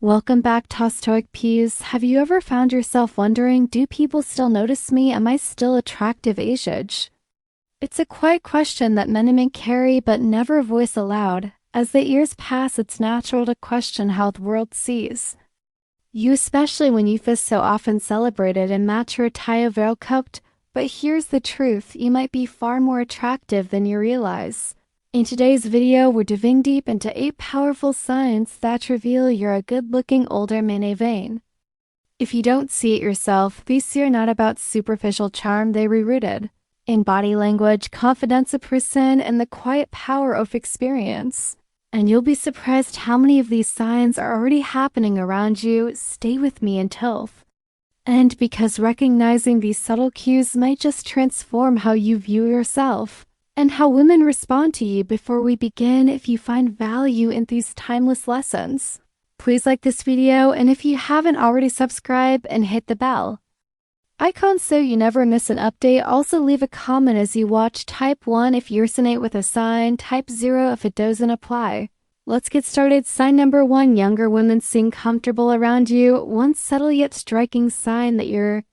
Welcome back to STOIC PEASE. Have you ever found yourself wondering, do people still notice me? Am I still attractive age? It's a quiet question that many men carry but never voice aloud. As the years pass, it's natural to question how the world sees you, especially when youth is so often celebrated and mature attire well kept. But here's the truth, you might be far more attractive than you realize. In today's video, we're diving deep into 8 powerful signs that reveal you're a good-looking older man vein. If you don't see it yourself, these are not about superficial charm, they're rooted in body language, confidence of person, and the quiet power of experience. And you'll be surprised how many of these signs are already happening around you. Stay with me until and because recognizing these subtle cues might just transform how you view yourself and how women respond to you. Before we begin, if you find value in these timeless lessons, please like this video, and if you haven't already, subscribe and hit the bell icon so you never miss an update. Also leave a comment as you watch. Type 1 if you resonate with a sign, type 0 if it doesn't apply. Let's get started. Sign number 1, younger women seem comfortable around you. One subtle yet striking sign that you're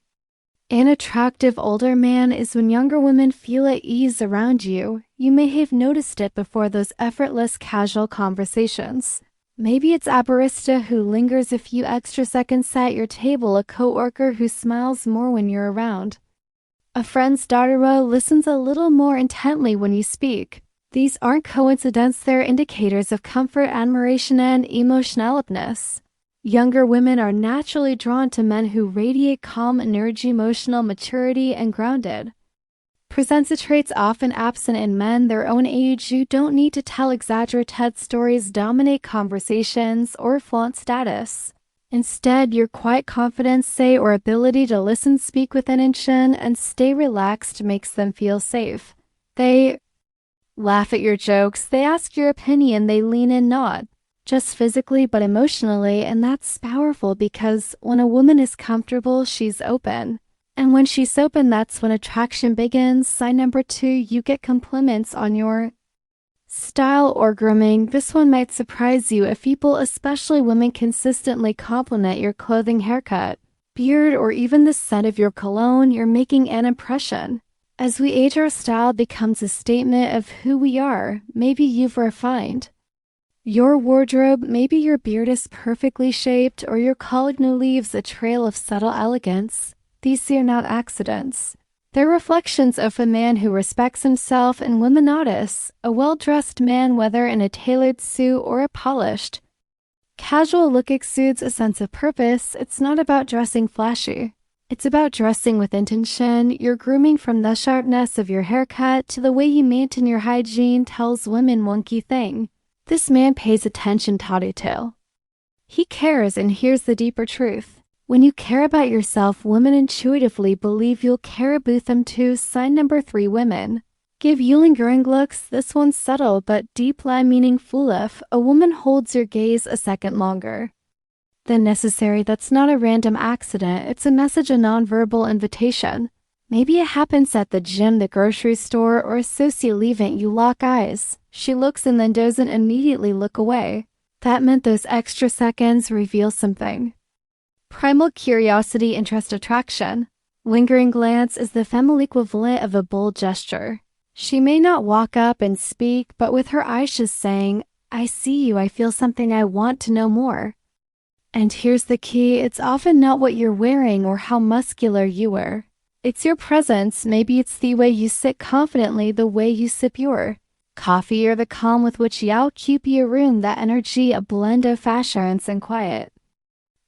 an attractive older man is when younger women feel at ease around you. You may have noticed it before, those effortless, casual conversations. Maybe it's a barista who lingers a few extra seconds at your table, a coworker who smiles more when you're around, a friend's daughter who listens a little more intently when you speak. These aren't coincidences, they're indicators of comfort, admiration, and emotional openness. Younger women are naturally drawn to men who radiate calm energy, emotional maturity, and grounded presents, the traits often absent in men their own age. You don't need to tell exaggerated stories, dominate conversations, or flaunt status. Instead, your quiet confidence, say, or ability to listen, speak with intention, and stay relaxed makes them feel safe. They laugh at your jokes, they ask your opinion, they lean in not just physically but emotionally, and that's powerful because when a woman is comfortable, she's open. And when she's open, that's when attraction begins. Sign number 2, you get compliments on your style or grooming. This one might surprise you if people, especially women, consistently compliment your clothing, haircut, beard, or even the scent of your cologne. You're making an impression. As we age, our style becomes a statement of who we are. Maybe you've refined your wardrobe, maybe your beard is perfectly shaped, or your cologne leaves a trail of subtle elegance. These are not accidents. They're reflections of a man who respects himself, and women notice a well-dressed man, whether in a tailored suit or a polished, casual look, exudes a sense of purpose. It's not about dressing flashy. It's about dressing with intention. Your grooming, from the sharpness of your haircut to the way you maintain your hygiene, tells women one key thing. This man pays attention to detail. He cares, and here's the deeper truth. When you care about yourself, women intuitively believe you'll care about them too. Sign number 3, women give you lingering looks. This one's subtle but deep, meaningful. If a woman holds your gaze a second longer than necessary, that's not a random accident. It's a message, a nonverbal invitation. Maybe it happens at the gym, the grocery store, or a social event. You lock eyes. She looks and then doesn't immediately look away. That meant those extra seconds reveal something. Primal curiosity, interest, attraction. Lingering glance is the feminine equivalent of a bold gesture. She may not walk up and speak, but with her eyes she's saying, I see you, I feel something, I want to know more. And here's the key, it's often not what you're wearing or how muscular you are. It's your presence. Maybe it's the way you sit confidently, the way you sip your coffee, or the calm with which you outkeep your room. That energy, a blend of fashion and quiet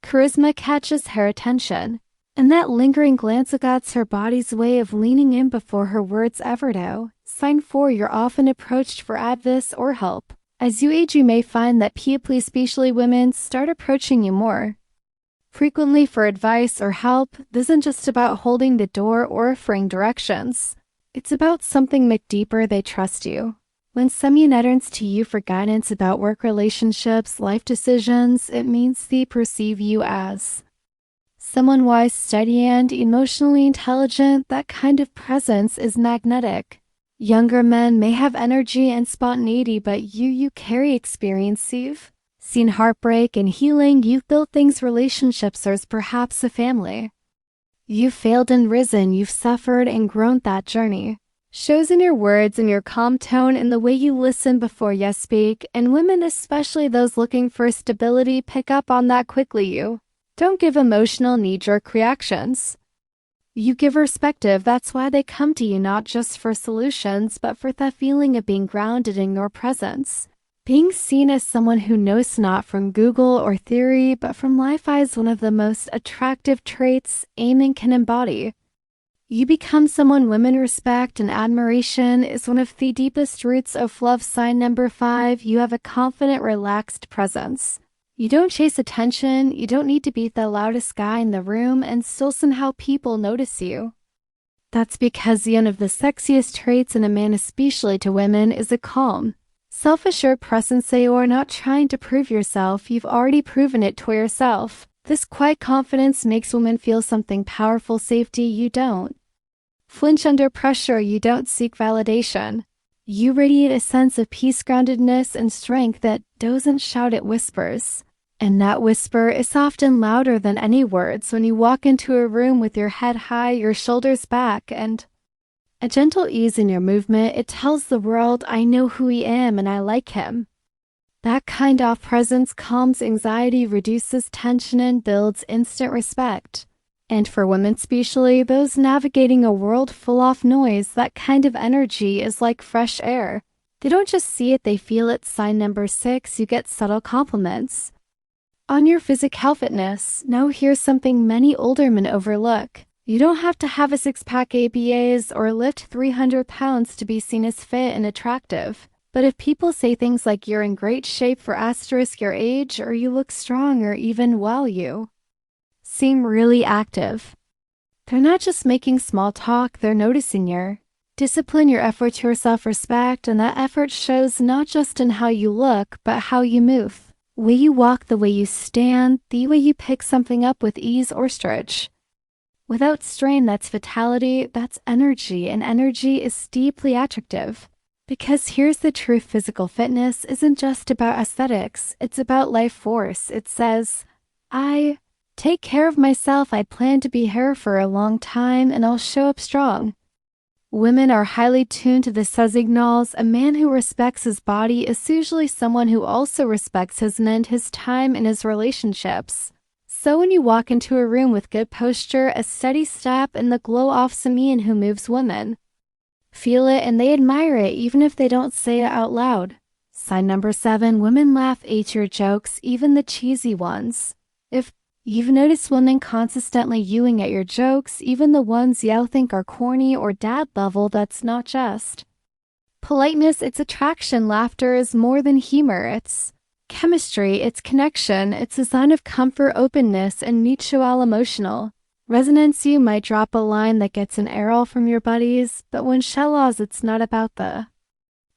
charisma, catches her attention. And that lingering glance gets her body's way of leaning in before her words ever do. Sign 4, you're often approached for advice or help. As you age, you may find that people, especially women, start approaching you more frequently for advice or help. This isn't just about holding the door or offering directions. It's about something much deeper. They trust you. When someone turns to you for guidance about work, relationships, life decisions, it means they perceive you as someone wise, steady, and emotionally intelligent. That kind of presence is magnetic. Younger men may have energy and spontaneity, but you carry experience, Steve. seen heartbreak and healing. You've built things, relationships, or perhaps a family. You've failed and risen. You've suffered and grown. That journey shows in your words, in your calm tone, in the way you listen before you speak. And women, especially those looking for stability, pick up on that quickly. You don't give emotional knee-jerk reactions. You give perspective. That's why they come to you, not just for solutions, but for the feeling of being grounded in your presence. Being seen as someone who knows not from Google or theory, but from life is one of the most attractive traits Amen can embody. You become someone women respect, and admiration is one of the deepest roots of love. Sign number 5, you have a confident, relaxed presence. You don't chase attention. You don't need to be the loudest guy in the room and still somehow people notice you. That's because one of the sexiest traits in a man, especially to women, is a calm, self-assured presence. You're not trying to prove yourself. You've already proven it to yourself. This quiet confidence makes women feel something powerful. Safety. You don't flinch under pressure. You don't seek validation. You radiate a sense of peace, groundedness, and strength that doesn't shout, it whispers. And that whisper is often louder than any words. When you walk into a room with your head high, your shoulders back, and a gentle ease in your movement, it tells the world, I know who he am and I like him. That kind of presence calms anxiety, reduces tension, and builds instant respect. And for women, especially those navigating a world full of noise, that kind of energy is like fresh air. They don't just see it, they feel it. Sign number 6, you get subtle compliments on your physical fitness. Now here's something many older men overlook. You don't have to have a six-pack abs or lift 300 pounds to be seen as fit and attractive. But if people say things like you're in great shape for your age, or you look strong, or even well, you seem really active, they're not just making small talk, they're noticing your discipline, your effort, your self-respect, and that effort shows not just in how you look, but how you move. The way you walk, the way you stand, the way you pick something up with ease or stretch without strain. That's vitality, that's energy, and energy is deeply attractive. Because here's the truth, physical fitness isn't just about aesthetics, it's about life force. It says, I take care of myself, I plan to be here for a long time, and I'll show up strong. Women are highly tuned to the signals. A man who respects his body is usually someone who also respects his men, his time, and his relationships. So when you walk into a room with good posture, a steady step, and the glow of some man who moves, women feel it and they admire it even if they don't say it out loud. Sign number 7, women laugh at your jokes, even the cheesy ones. If you've noticed women consistently yewing at your jokes, even the ones you think are corny or dad level, that's not just politeness, it's attraction. Laughter is more than humor, it's chemistry, it's connection, it's a sign of comfort, openness, and mutual emotional resonance. You might drop a line that gets an arrow from your buddies, but when shells, it's not about the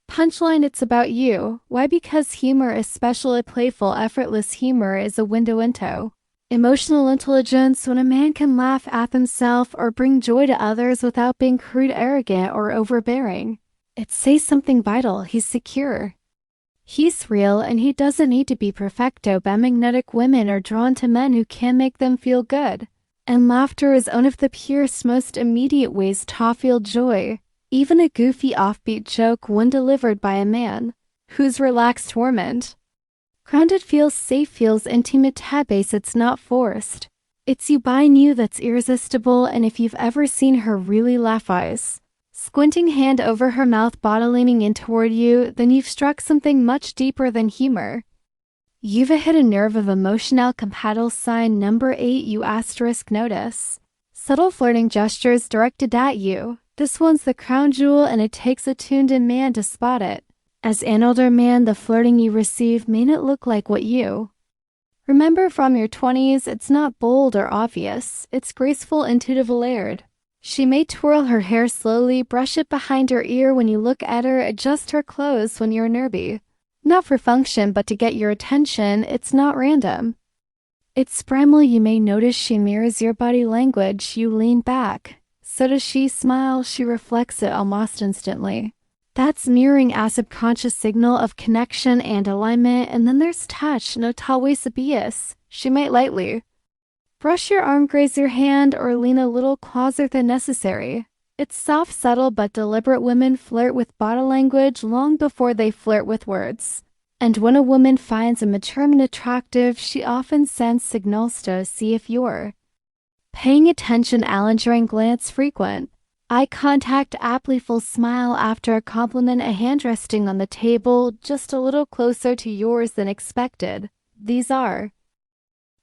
punchline, it's about you. Why? Because humor, especially playful, effortless humor, is a window into emotional intelligence. When a man can laugh at himself or bring joy to others without being crude, arrogant, or overbearing, it says something vital. He's secure, he's real, and he doesn't need to be perfecto. Magnetic women are drawn to men who can make them feel good. And laughter is one of the purest, most immediate ways to feel joy. Even a goofy, offbeat joke, when delivered by a man who's relaxed, torment grounded, feels safe, feels intimate. Base, it's not forced. It's you by you that's irresistible. And if you've ever seen her really laugh, eyes squinting, hand over her mouth, body leaning in toward you, then you've struck something much deeper than humor. You've hit a nerve of emotional compatible. Sign number 8, you notice subtle flirting gestures directed at you. This one's the crown jewel, and it takes a tuned-in man to spot it. As an older man, the flirting you receive may not look like what you remember from your 20s. It's not bold or obvious. It's graceful, intuitive, layered. She may twirl her hair slowly, brush it behind her ear when you look at her, adjust her clothes when you're nervy. Not for function, but to get your attention. It's not random. It's primal. You may notice she mirrors your body language. You lean back. So does she. Smile. She reflects it almost instantly. That's mirroring a subconscious signal of connection and alignment. And then there's touch, no talvez sabías. She might lightly brush your arm, graze your hand, or lean a little closer than necessary. It's soft, subtle, but deliberate. Women flirt with body language long before they flirt with words. And when a woman finds a mature man attractive, she often sends signals to see if you're paying attention. Allenjuring glance frequent. Eye contact, a playful smile after a compliment, a hand resting on the table just a little closer to yours than expected. These are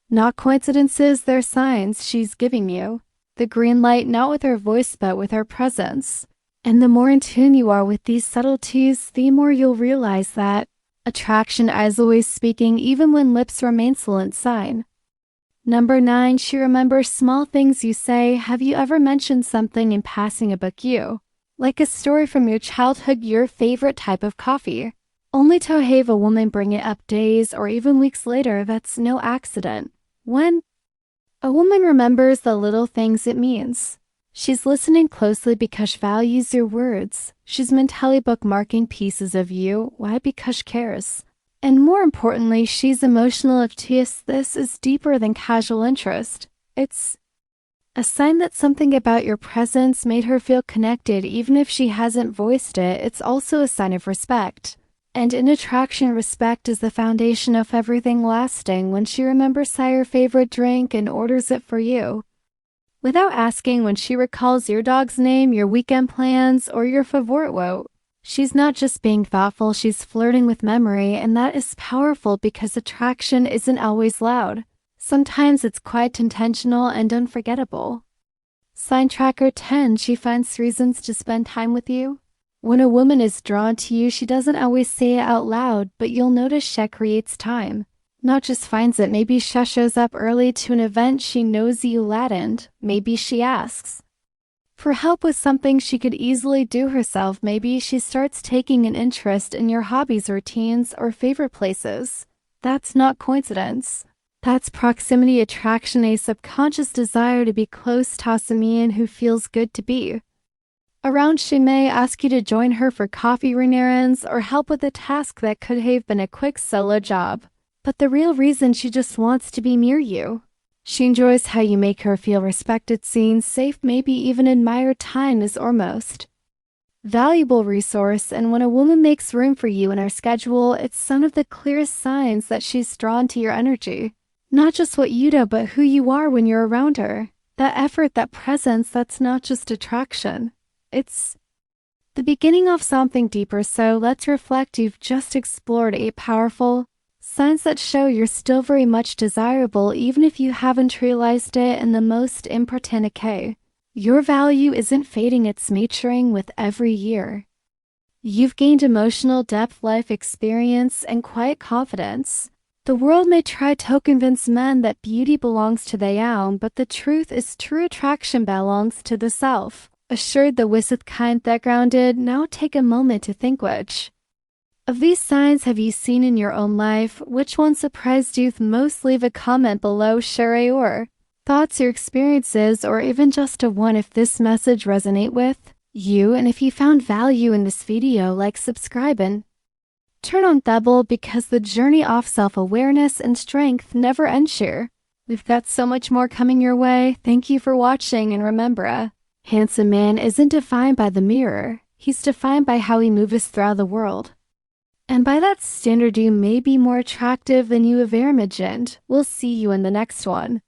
not coincidences, they're signs she's giving you the green light, not with her voice but with her presence. And the more in tune you are with these subtleties, the more you'll realize that attraction is always speaking, even when lips remain silent. Sign number 9, she remembers small things you say. Have you ever mentioned something in passing, a book you like, a story from your childhood, your favorite type of coffee, only to have a woman bring it up days or even weeks later? That's no accident. When a woman remembers the little things, it means she's listening closely because she values your words. She's mentally bookmarking pieces of you. Why? Because she cares. And more importantly, she's emotional obtuse. This is deeper than casual interest. It's a sign that something about your presence made her feel connected, even if she hasn't voiced it. It's also a sign of respect. And in attraction, respect is the foundation of everything lasting. When she remembers your favorite drink and orders it for you without asking, when she recalls your dog's name, your weekend plans, or your favorite quote, she's not just being thoughtful, she's flirting with memory. And that is powerful because attraction isn't always loud. Sometimes it's quite intentional and unforgettable. Sign tracker 10, she finds reasons to spend time with you. When a woman is drawn to you, she doesn't always say it out loud, but you'll notice she creates time. Not just finds it. Maybe she shows up early to an event she knows you attend. Maybe she asks for help with something she could easily do herself. Maybe she starts taking an interest in your hobbies, routines, or favorite places. That's not coincidence. That's proximity. Attraction, a subconscious desire to be close to someone who feels good to be around. She may ask you to join her for coffee errands or help with a task that could have been a quick solo job. But the real reason, she just wants to be near you. She enjoys how you make her feel respected, seen, safe, maybe even admired. Time is our most valuable resource, and when a woman makes room for you in her schedule, it's one of the clearest signs that she's drawn to your energy. Not just what you do, but who you are when you're around her. That effort, that presence, that's not just attraction. It's the beginning of something deeper. So let's reflect. You've just explored 8 powerful signs that show you're still very much desirable, even if you haven't realized it. In the most important way, your value isn't fading, it's maturing with every year. You've gained emotional depth, life experience, and quiet confidence. The world may try to convince men that beauty belongs to the young, but the truth is true attraction belongs to the self. Assured, the wisdom kind that grounded. Now take a moment to think, which of these signs have you seen in your own life? Which one surprised you most? Leave a comment below. Share your thoughts, your experiences, or even just a one if this message resonates with you. And if you found value in this video, like, subscribe, and turn on the bell, because the journey of self-awareness and strength never ends here. We've got so much more coming your way. Thank you for watching, and remember, a handsome man isn't defined by the mirror. He's defined by how he moves throughout the world. And by that standard, you may be more attractive than you ever imagined. We'll see you in the next one.